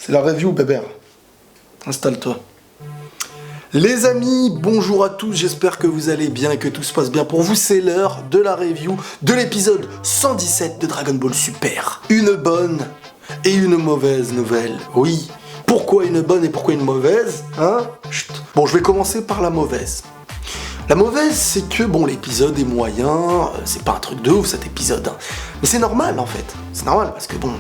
C'est la review, bébé. Installe-toi. Les amis, bonjour à tous, j'espère que vous allez bien et que tout se passe bien pour vous. C'est l'heure de la review de l'épisode 117 de Dragon Ball Super. Une bonne et une mauvaise nouvelle. Oui, pourquoi une bonne et pourquoi une mauvaise, hein? Chut. Bon, je vais commencer par la mauvaise. La mauvaise, c'est que, bon, l'épisode est moyen, c'est pas un truc de ouf cet épisode, hein. Mais c'est normal en fait, c'est normal parce que bon,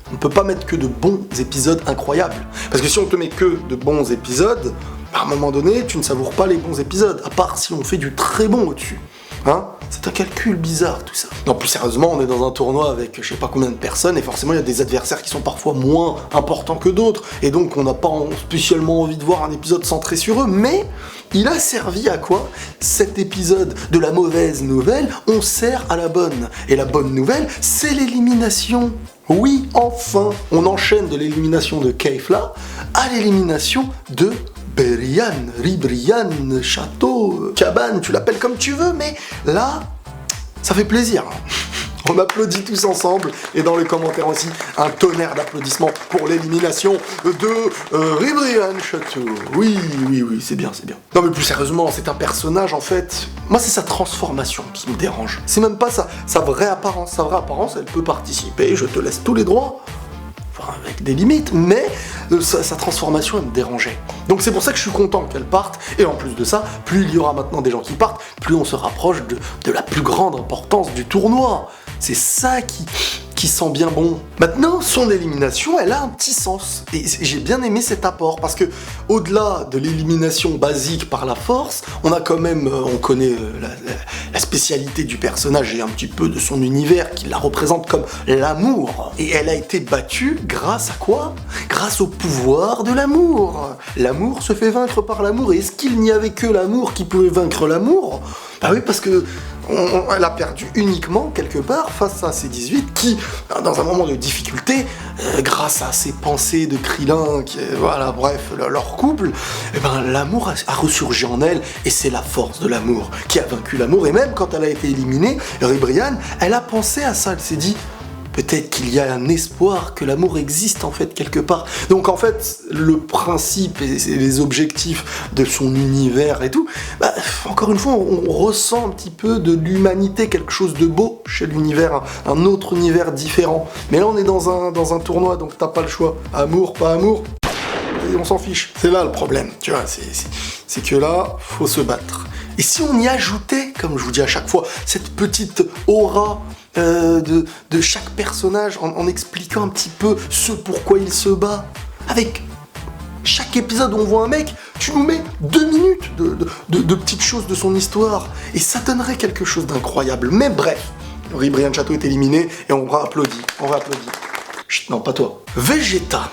on peut pas mettre que de bons épisodes incroyables. Parce que si on te met que de bons épisodes, à un moment donné, tu ne savoures pas les bons épisodes, à part si on fait du très bon au-dessus. Hein? C'est un calcul bizarre tout ça. Non, plus sérieusement, on est dans un tournoi avec je sais pas combien de personnes et forcément il y a des adversaires qui sont parfois moins importants que d'autres et donc on n'a pas spécialement envie de voir un épisode centré sur eux, mais il a servi à quoi? Cet épisode de la mauvaise nouvelle, on sert à la bonne. Et la bonne nouvelle, c'est l'élimination. Oui, enfin, on enchaîne de l'élimination de Kefla à l'élimination de Berian, Ribrian, Château, Cabane, tu l'appelles comme tu veux, mais là, ça fait plaisir. On applaudit tous ensemble, et dans les commentaires aussi, un tonnerre d'applaudissements pour l'élimination de Ribrian Château. Oui, c'est bien, c'est bien. Non mais plus sérieusement, c'est un personnage en fait, moi c'est sa transformation qui me dérange. C'est même pas sa vraie apparence. Sa vraie apparence, elle peut participer, je te laisse tous les droits. Enfin, avec des limites, mais sa transformation, elle me dérangeait. Donc c'est pour ça que je suis content qu'elle parte, et en plus de ça, plus il y aura maintenant des gens qui partent, plus on se rapproche de la plus grande importance du tournoi. C'est ça qui sent bien bon. Maintenant, son élimination, elle a un petit sens. Et j'ai bien aimé cet apport, parce que au-delà de l'élimination basique par la force, on a quand même, on connaît la spécialité du personnage et un petit peu de son univers qui la représente comme l'amour. Et elle a été battue grâce à quoi? Grâce au pouvoir de l'amour. L'amour se fait vaincre par l'amour. Et est-ce qu'il n'y avait que l'amour qui pouvait vaincre l'amour? Bah oui, parce que elle a perdu uniquement quelque part face à ces 18 qui, dans un moment de difficulté, grâce à ces pensées de Krillin, voilà, bref, leur couple, eh ben, l'amour a ressurgi en elle, et c'est la force de l'amour qui a vaincu l'amour. Et même quand elle a été éliminée, Ribrian, elle a pensé à ça, elle s'est dit, peut-être qu'il y a un espoir que l'amour existe en fait quelque part. Donc en fait, le principe et les objectifs de son univers et tout, bah, encore une fois, on ressent un petit peu de l'humanité, quelque chose de beau chez l'univers, un autre univers différent. Mais là, on est dans un tournoi, donc t'as pas le choix. Amour, pas amour, et on s'en fiche. C'est là le problème, tu vois, c'est que là, faut se battre. Et si on y ajoutait, comme je vous dis à chaque fois, cette petite aura de chaque personnage en expliquant un petit peu ce pourquoi il se bat. Avec chaque épisode où on voit un mec, tu nous mets 2 minutes de petites choses de son histoire et ça donnerait quelque chose d'incroyable. Mais bref, Ribrian Château est éliminé et on applaudit. Chut, non, pas toi. Vegeta.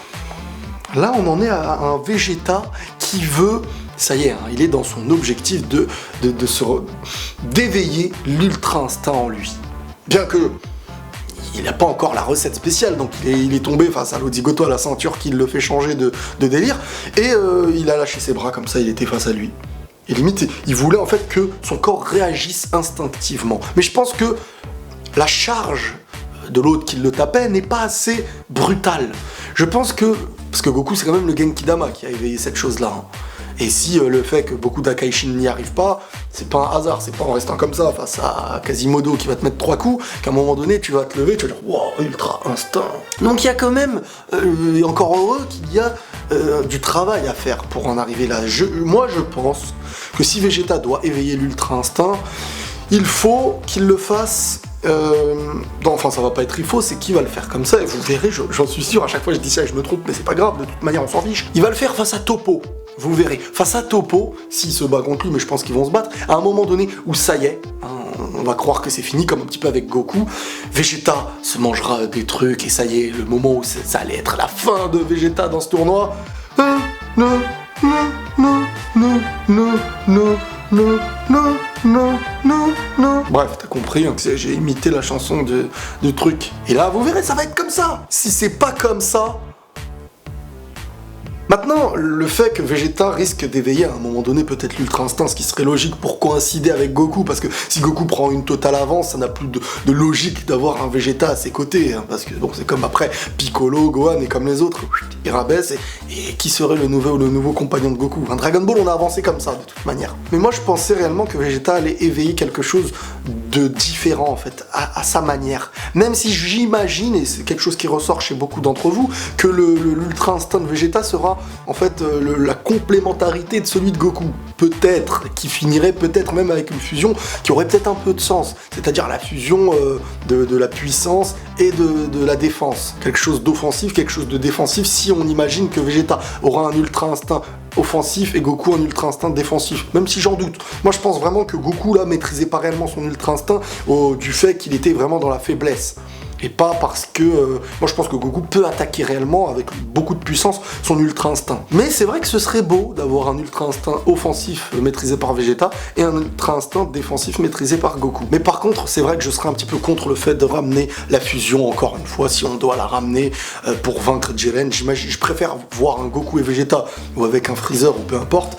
Là, on en est à un Vegeta qui veut... Ça y est, hein, il est dans son objectif d'éveiller l'ultra instinct en lui. Bien que il n'a pas encore la recette spéciale, donc il est tombé face à l'Odigoto à la ceinture qui le fait changer de délire, et il a lâché ses bras comme ça, il était face à lui. Et limite, il voulait en fait que son corps réagisse instinctivement. Mais je pense que la charge de l'autre qui le tapait n'est pas assez brutale. Je pense que... Parce que Goku, c'est quand même le Genki-Dama qui a éveillé cette chose-là. Hein. Et si le fait que beaucoup d'Akaishin n'y arrivent pas, c'est pas un hasard, c'est pas en restant comme ça face à Quasimodo qui va te mettre 3 coups, qu'à un moment donné tu vas te lever, tu vas dire wow, ultra instinct. Donc il y a quand même, et encore heureux qu'il y a du travail à faire pour en arriver là. Moi je pense que si Vegeta doit éveiller l'ultra instinct, il faut qu'il le fasse. Enfin, ça va pas être il faut, c'est qui va le faire comme ça, et vous verrez, j'en suis sûr, à chaque fois je dis ça et je me trompe, mais c'est pas grave, de toute manière on s'en fiche. Il va le faire face à Toppo, vous verrez. Face à Toppo, s'il se bat contre lui, mais je pense qu'ils vont se battre, à un moment donné où ça y est, hein, on va croire que c'est fini, comme un petit peu avec Goku, Vegeta se mangera des trucs, et ça y est, le moment où ça allait être la fin de Vegeta dans ce tournoi. Non. Bref, t'as compris, hein, que j'ai imité la chanson de truc. Et là, vous verrez, ça va être comme ça. Si c'est pas comme ça, Maintenant, le fait que Vegeta risque d'éveiller à un moment donné peut-être l'Ultra Instinct, ce qui serait logique pour coïncider avec Goku, parce que si Goku prend une totale avance, ça n'a plus de logique d'avoir un Vegeta à ses côtés, hein, parce que bon, c'est comme après Piccolo, Gohan et comme les autres, il rabaisse, et qui serait le nouveau compagnon de Goku. Un Dragon Ball, on a avancé comme ça, de toute manière. Mais moi, je pensais réellement que Vegeta allait éveiller quelque chose de différent, en fait, à sa manière. Même si j'imagine, et c'est quelque chose qui ressort chez beaucoup d'entre vous, que l'Ultra Instinct de Vegeta sera, en fait, la complémentarité de celui de Goku. Peut-être, qui finirait peut-être même avec une fusion qui aurait peut-être un peu de sens. C'est-à-dire la fusion de la puissance et de la défense. Quelque chose d'offensif, quelque chose de défensif, si on imagine que Vegeta aura un Ultra Instinct offensif et Goku un Ultra Instinct défensif, même si j'en doute. Moi je pense vraiment que Goku là maîtrisait pas réellement son Ultra Instinct du fait qu'il était vraiment dans la faiblesse. Et pas parce que... moi je pense que Goku peut attaquer réellement avec beaucoup de puissance son Ultra Instinct. Mais c'est vrai que ce serait beau d'avoir un Ultra Instinct offensif maîtrisé par Vegeta et un Ultra Instinct défensif maîtrisé par Goku. Mais par contre, c'est vrai que je serais un petit peu contre le fait de ramener la fusion encore une fois, si on doit la ramener pour vaincre Jiren. J'imagine, je préfère voir un Goku et Vegeta, ou avec un Freezer, ou peu importe,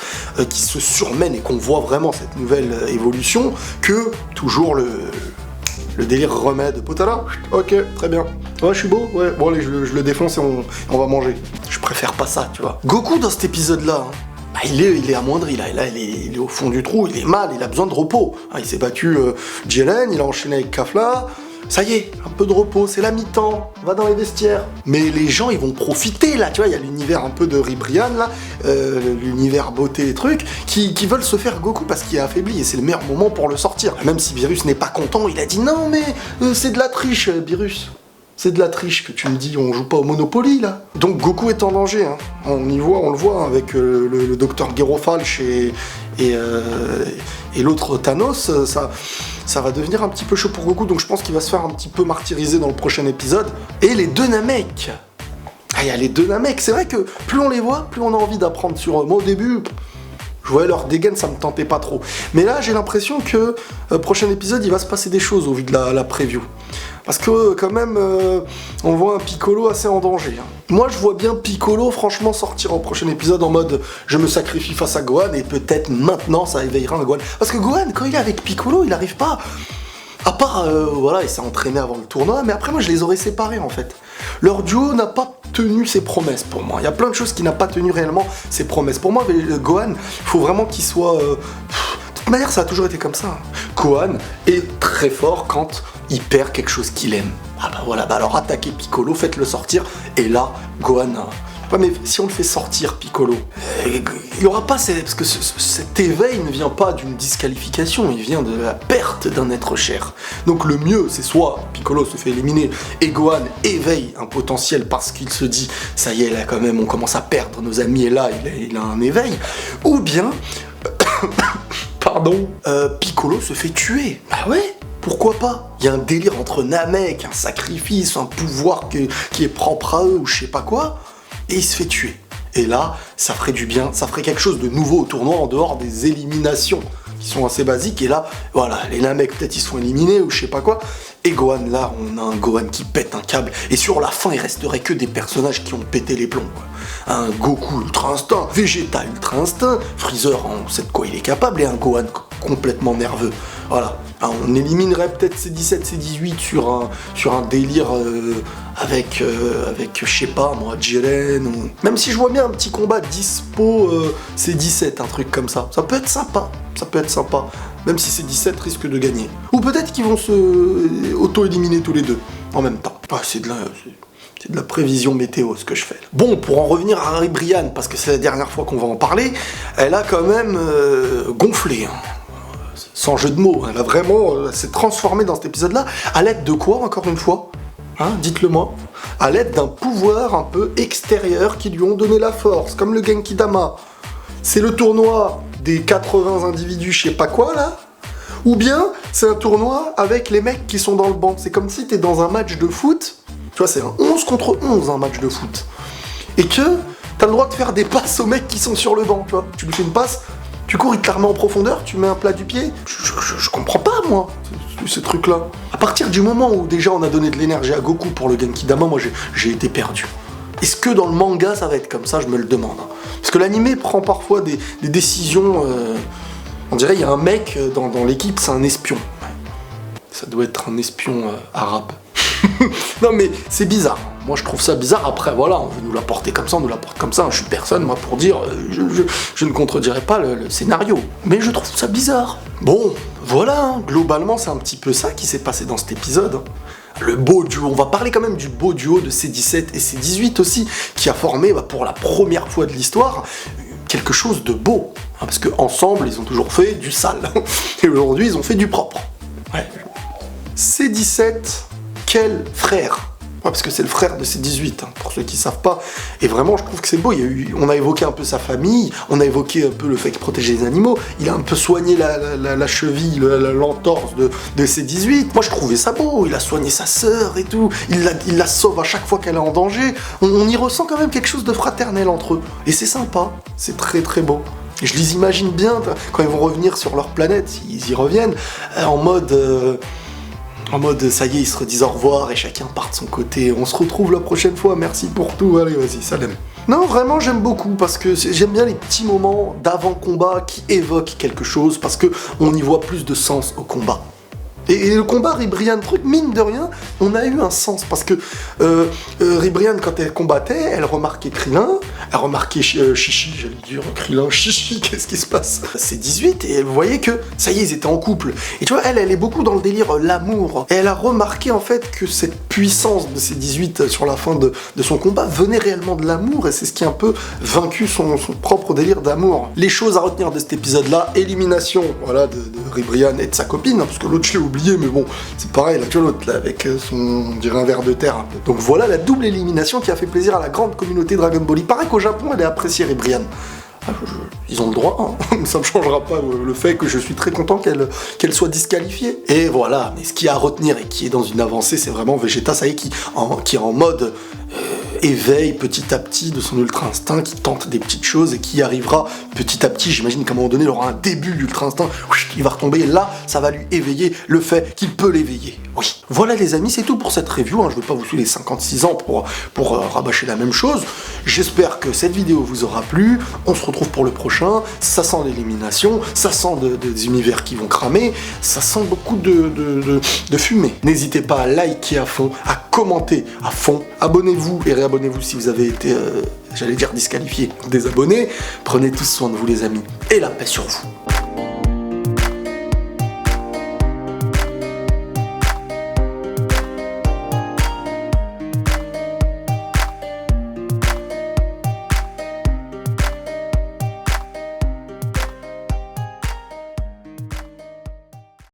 qui se surmènent et qu'on voit vraiment cette nouvelle évolution, que toujours le délire remède. Potala, ok, très bien. Ouais, je suis beau, ouais. Bon, allez, je le défonce et on va manger. Je préfère pas ça, tu vois. Goku, dans cet épisode-là, bah, il est amoindri, là. Il est au fond du trou, il est mal, il a besoin de repos. Hein, il s'est battu Jiren, il a enchaîné avec Kafla. Ça y est, un peu de repos, c'est la mi-temps, on va dans les vestiaires. Mais les gens, ils vont profiter, là, tu vois, il y a l'univers un peu de Ribrian, là, l'univers beauté et trucs, qui veulent se faire Goku parce qu'il est affaibli, et c'est le meilleur moment pour le sortir. Même si Beerus n'est pas content, il a dit « Non, mais c'est de la triche, Beerus. C'est de la triche que tu me dis, on joue pas au Monopoly, là. » Donc Goku est en danger, hein. On le voit, hein, avec le docteur Gerofalch et l'autre Thanos, ça va devenir un petit peu chaud pour Goku, donc je pense qu'il va se faire un petit peu martyriser dans le prochain épisode. Et les deux Namek. Ah, il y a les deux Namek, c'est vrai que plus on les voit, plus on a envie d'apprendre sur eux. Moi au début, je voyais leur dégaine, ça me tentait pas trop. Mais là, j'ai l'impression que prochain épisode, il va se passer des choses au vu de la preview. Parce que quand même, on voit un Piccolo assez en danger. Hein. Moi, je vois bien Piccolo, franchement, sortir au prochain épisode en mode « je me sacrifie face à Gohan » et peut-être maintenant, ça éveillera un Gohan. Parce que Gohan, quand il est avec Piccolo, il n'arrive pas... À part, voilà, il s'est entraîné avant le tournoi, mais après, moi, je les aurais séparés, en fait. Leur duo n'a pas tenu ses promesses, pour moi. Il y a plein de choses qui n'ont pas tenu réellement ses promesses. Pour moi, Gohan, il faut vraiment qu'il soit... De toute manière, ça a toujours été comme ça. Gohan est très fort quand il perd quelque chose qu'il aime. Ah bah voilà, bah alors attaquez Piccolo, faites-le sortir, et là, Gohan... Ouais, mais si on le fait sortir, Piccolo, il n'y aura pas... Parce que cet éveil ne vient pas d'une disqualification, il vient de la perte d'un être cher. Donc le mieux, c'est soit Piccolo se fait éliminer, et Gohan éveille un potentiel parce qu'il se dit, ça y est, là quand même, on commence à perdre nos amis, et là, il a un éveil, ou bien... Pardon, Piccolo se fait tuer. Bah ouais, pourquoi pas? Il y a un délire entre Namek, un sacrifice, un pouvoir qui est propre à eux ou je sais pas quoi, et il se fait tuer. Et là, ça ferait du bien, ça ferait quelque chose de nouveau au tournoi en dehors des éliminations qui sont assez basiques. Et là, voilà, les Namek peut-être ils sont éliminés ou je sais pas quoi. Et Gohan, là, on a un Gohan qui pète un câble. Et sur la fin, il resterait que des personnages qui ont pété les plombs, quoi. Un Goku Ultra Instinct, Vegeta Ultra Instinct, Freezer, on sait de quoi il est capable, et un Gohan complètement nerveux. Voilà. Alors, on éliminerait peut-être C17, C18 sur un délire avec je sais pas moi, Jiren, ou... Même si je vois bien un petit combat dispo C17, un truc comme ça. Ça peut être sympa, même si C17 risque de gagner. Ou peut-être qu'ils vont se auto-éliminer tous les deux en même temps. Ah, c'est de la prévision météo ce que je fais. Bon, pour en revenir à Ribrian, parce que c'est la dernière fois qu'on va en parler, elle a quand même gonflé. Hein. Sans jeu de mots, elle a vraiment s'est transformée dans cet épisode-là. À l'aide de quoi, encore une fois? Hein, dites-le moi. À l'aide d'un pouvoir un peu extérieur qui lui ont donné la force, comme le Genki Dama. C'est le tournoi des 80 individus, je sais pas quoi, là. Ou bien, c'est un tournoi avec les mecs qui sont dans le banc. C'est comme si t'es dans un match de foot. Tu vois, c'est un 11 contre 11, un match de foot. Et que t'as le droit de faire des passes aux mecs qui sont sur le banc, tu vois. Tu lui fais une passe, tu cours, il te la remet en profondeur, tu mets un plat du pied. Je comprends pas, moi, ces trucs-là. À partir du moment où déjà on a donné de l'énergie à Goku pour le Genki Dama, moi j'ai été perdu. Est-ce que dans le manga ça va être comme ça? Je me le demande. Parce que l'animé prend parfois des décisions... on dirait il y a un mec dans l'équipe, c'est un espion. Ça doit être un espion arabe. Non mais c'est bizarre. Moi je trouve ça bizarre. Après voilà, on veut nous l'apporter comme ça, on nous l'apporte comme ça. Je suis personne moi pour dire... je ne contredirai pas le scénario. Mais je trouve ça bizarre. Bon, voilà, hein. Globalement c'est un petit peu ça qui s'est passé dans cet épisode. Le beau duo, on va parler quand même du beau duo de C17 et C18 aussi, qui a formé pour la première fois de l'histoire quelque chose de beau. Hein, parce qu'ensemble, ils ont toujours fait du sale. Et aujourd'hui, ils ont fait du propre. Ouais. C17, quel frère? Ouais, parce que c'est le frère de C18, hein, pour ceux qui ne savent pas. Et vraiment, je trouve que c'est beau. On a évoqué un peu sa famille, on a évoqué un peu le fait qu'il protégeait les animaux, il a un peu soigné la cheville, l'entorse de C18. Moi, je trouvais ça beau. Il a soigné sa sœur et tout. Il la sauve à chaque fois qu'elle est en danger. On y ressent quand même quelque chose de fraternel entre eux. Et c'est sympa. C'est très très beau. Et je les imagine bien, quand ils vont revenir sur leur planète, ils y reviennent, en mode, ça y est, ils se redisent au revoir et chacun part de son côté. On se retrouve la prochaine fois, merci pour tout, allez, vas-y, salam. Non, vraiment, j'aime beaucoup, parce que j'aime bien les petits moments d'avant-combat qui évoquent quelque chose, parce qu'on y voit plus de sens au combat. Et le combat Ribrianne truc, mine de rien, on a eu un sens, parce que Ribrianne, quand elle combattait, elle remarquait Krillin, elle remarquait Chichi, j'allais dire Krillin, Chichi, qu'est-ce qui se passe? C'est 18, et elle voyait que, ça y est, ils étaient en couple. Et tu vois, elle est beaucoup dans le délire l'amour. Et elle a remarqué, en fait, que cette puissance de ces 18 sur la fin de son combat venait réellement de l'amour, et c'est ce qui a un peu vaincu son propre délire d'amour. Les choses à retenir de cet épisode-là, élimination, voilà, de Ribrianne et de sa copine, hein, parce que l'autre, je l'ai oublié, mais bon, c'est pareil, là, tu vois l'autre, là, avec son, on dirait un ver de terre, un peu. Donc voilà la double élimination qui a fait plaisir à la grande communauté Dragon Ball. Il paraît qu'au Japon, elle est appréciée, Ribrianne. Ils ont le droit, hein. Ça ne changera pas le fait que je suis très content qu'elle soit disqualifiée. Et voilà, mais ce qu'il y a à retenir et qui est dans une avancée, c'est vraiment Vegeta, ça y est, qui est en mode éveil petit à petit de son ultra instinct, qui tente des petites choses et qui arrivera petit à petit, j'imagine qu'à un moment donné, il aura un début d'ultra instinct, il va retomber et là, ça va lui éveiller le fait qu'il peut l'éveiller. Oui. Voilà les amis, c'est tout pour cette review, hein. Je ne vais pas vous saouler 56 ans pour rabâcher la même chose. J'espère que cette vidéo vous aura plu, on se retrouve pour le prochain, ça sent l'élimination, ça sent des univers qui vont cramer, ça sent beaucoup de fumée. N'hésitez pas à liker à fond, à commenter à fond, abonnez-vous et réabonnez-vous si vous avez été, j'allais dire disqualifié, désabonné. Prenez tous soin de vous les amis, et la paix sur vous.